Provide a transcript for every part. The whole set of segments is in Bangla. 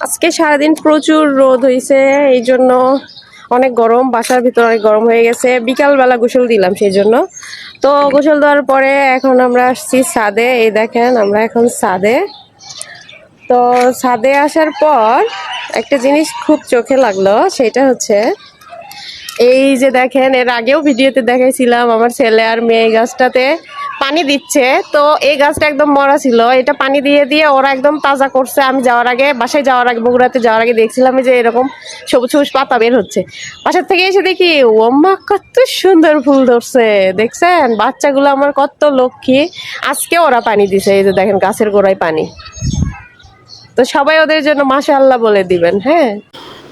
আজকে সারাদিন প্রচুর রোদ হয়েছে, এই জন্য অনেক গরম, বাসার ভিতর অনেক গরম হয়ে গেছে। বিকালবেলা গোসল দিলাম সেই জন্য। তো গোসল দেওয়ার পরে এখন আমরা আসছি ছাদে। এই দেখেন আমরা এখন ছাদে। তো ছাদে আসার পর একটা জিনিস খুব চোখে লাগলো, সেটা হচ্ছে এই যে দেখেন, এর আগেও ভিডিওতে দেখাইছিলাম আমার ছেলে আর মেয়ে এই গাছটাতে পানি দিচ্ছে। তো এই গাছটা একদম মরা ছিল, এটা পানি দিয়ে দিয়ে ওরা একদম তাজা করছে। আমি যাওয়ার আগে, বাসায় যাওয়ার আগে, বগুড়াতে যাওয়ার আগে দেখছিলাম যে এরকম সবুজ সবুজ পাতা বের হচ্ছে। বাসার থেকে এসে দেখি ওম্মা কত সুন্দর ফুল ধরছে, দেখছেন? বাচ্চাগুলো আমার কত লক্ষ্মী। আজকে ওরা পানি দিছে, এই যে দেখেন গাছের গোড়ায় পানি। তো সবাই ওদের জন্য মাশাআল্লাহ বলে দিবেন। হ্যাঁ,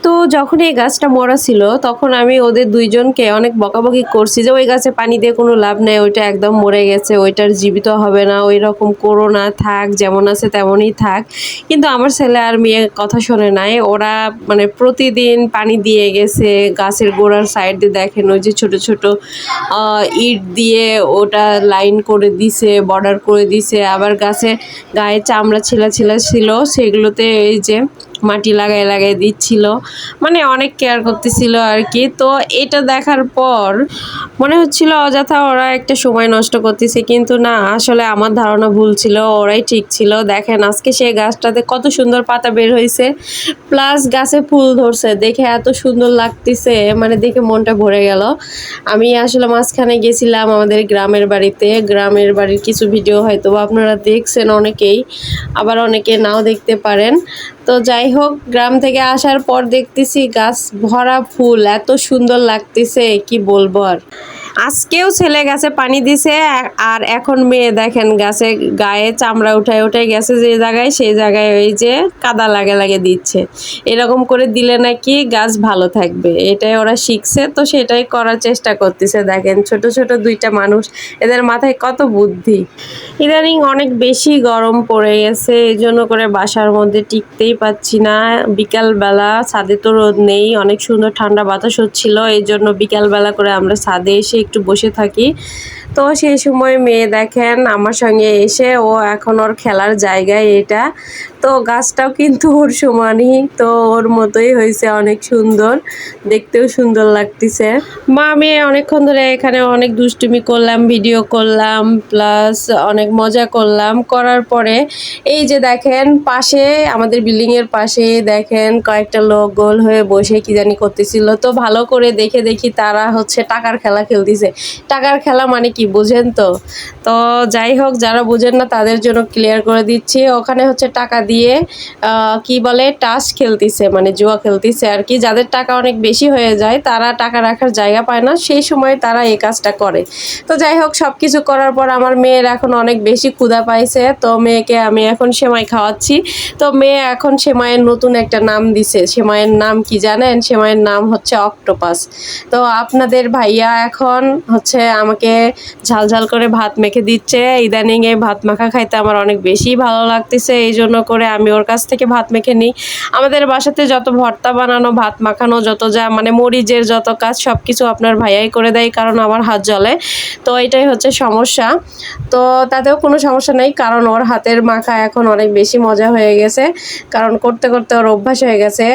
তো যখন এই গাছটা মরা ছিল তখন আমি ওদের দুইজনকে অনেক বকাবকি করছি যে ওই গাছে পানি দিয়ে কোনো লাভ নেই, ওইটা একদম মরে গেছে, ওইটার জীবিত হবে না, ওই রকম করো না, থাক যেমন আছে তেমনই থাক। কিন্তু আমার ছেলে আর মেয়ে কথা শোনে নাই, ওরা মানে প্রতিদিন পানি দিয়ে গেছে। গাছের গোড়ার সাইড দিয়ে দেখেন ওই যে ছোট ছোট ইট দিয়ে ওটা লাইন করে দিছে, বর্ডার করে দিছে। আবার গাছে গায়ে চামড়া ছিলা ছিলা ছিল, সেগুলোতে এই যে মাটি লাগাই লাগাই দিচ্ছিল, মানে অনেক কেয়ার করতেছিল আর কি। তো এটা দেখার পর মনে হচ্ছিল অযথা ওরা একটা সময় নষ্ট করতেছে, কিন্তু না, আসলে আমার ধারণা ভুল ছিল, ওরাই ঠিক ছিল। দেখেন আজকে সেই গাছটাতে কত সুন্দর পাতা বের হয়েছে, প্লাস গাছে ফুল ধরছে, দেখে এত সুন্দর লাগতেছে, মানে দেখে মনটা ভরে গেল। আমি আসলে মাঝখানে গেছিলাম আমাদের গ্রামের বাড়িতে, গ্রামের বাড়ির কিছু ভিডিও হয়তো আপনারা দেখছেন অনেকেই, আবার অনেকে নাও দেখতে পারেন। তো যাই হোক, গ্রাম থেকে আসার পর দেখতেছি গাছ ভরা ফুল, এত সুন্দর লাগতেছে কি বলবো আর। আজকেও ছেলে গাছে পানি দিছে, আর এখন মেয়ে দেখেন গাছে গায়ে চামড়া উঠায় উঠায় গেছে যে জায়গায়, সেই জায়গায় ওই যে কাদা লাগে লাগে দিচ্ছে। এরকম করে দিলে নাকি গাছ ভালো থাকবে, এটাই ওরা শিখছে, তো সেটাই করার চেষ্টা করতেছে। দেখেন ছোট ছোট দুইটা মানুষ, এদের মাথায় কত বুদ্ধি। ইদানিং অনেক বেশি গরম পড়ে গেছে, এই জন্য করে বাসার মধ্যে টিকতেই পাচ্ছি না। বিকালবেলা ছাদে তো রোদ নেই, অনেক সুন্দর ঠান্ডা বাতাস হচ্ছিল, এই জন্য বিকালবেলা করে আমরা ছাদে এসে একটু বসে থাকি। তো সেই সময় মেয়ে দেখেন আমার সঙ্গে এসে, ও এখন ওর খেলার জায়গায় এটা। তো গাছটাও কিন্তু ওর সমানই, তো ওর মতোই হয়েছে, অনেক সুন্দর, দেখতেও সুন্দর লাগতেছে। মা মেয়ে অনেকক্ষণ ধরে এখানে অনেক দুষ্টুমি করলাম, ভিডিও করলাম, প্লাস অনেক মজা করলাম। করার পরে এই যে দেখেন পাশে, আমাদের বিল্ডিং এর পাশে দেখেন কয়েকটা লোক গোল হয়ে বসে কি জানি করতেছিল। তো ভালো করে দেখে দেখি তারা হচ্ছে টাকার খেলা খেলতেছে। টাকার খেলা মানে কি বুঝেন তো? তো যাই হোক, যারা বুঝেন না তাদের জন্য ক্লিয়ার করে দিচ্ছি। ওখানে হচ্ছে টাকা দিয়ে কি বলে টাস খেলতেছে, মানে জুয়া খেলতেছে আর কি। যাদের টাকা অনেক বেশি হয়ে যায় তারা টাকা রাখার জায়গা পায় না, সেই সময় তারা এই কাজটা করে। তো যাই হোক, সব কিছু করার পর আমার মেয়ের এখন অনেক বেশি ক্ষুধা পাইছে, তো মেয়েকে আমি এখন সেমাই খাওয়াচ্ছি। তো মেয়ে এখন সেমাইয়ের নতুন একটা নাম দিছে। সেমাইয়ের নাম কি জানেন? সেমাইয়ের নাম হচ্ছে অক্টোপাস। তো আপনাদের ভাইয়া এখন হচ্ছে আমাকে ঝাল ঝাল করে ভাত মেখে দিচ্ছে। ইদানিং এই ভাত মাখা খাইতে আমার অনেক বেশি ভালো লাগতেছে, এই জন্য করে আমি ওর কাছ থেকে ভাত মেখে নিই। আমাদের বাসাতে যত ভর্তা বানানো, ভাত মাখানো, যত যা মানে মরিচের যত কাজ সব কিছু আপনার ভাইয়াই করে দেয়, কারণ আমার হাত জ্বলে। তো এটাই হচ্ছে সমস্যা। তো তাতেও কোনো সমস্যা নেই, কারণ ওর হাতের মাখা এখন অনেক বেশি মজা হয়ে গেছে, কারণ করতে করতে ওর অভ্যাস হয়ে গেছে।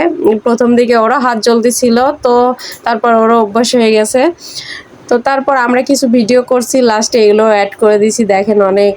প্রথম দিকে ওরা হাত জ্বলতেছিল, তো তারপর ওরা অভ্যাস হয়ে গেছে। তো তারপর আমরা কিছু ভিডিও করছি, লাস্টে এগুলো অ্যাড করে দিয়েছি, দেখেন অনেক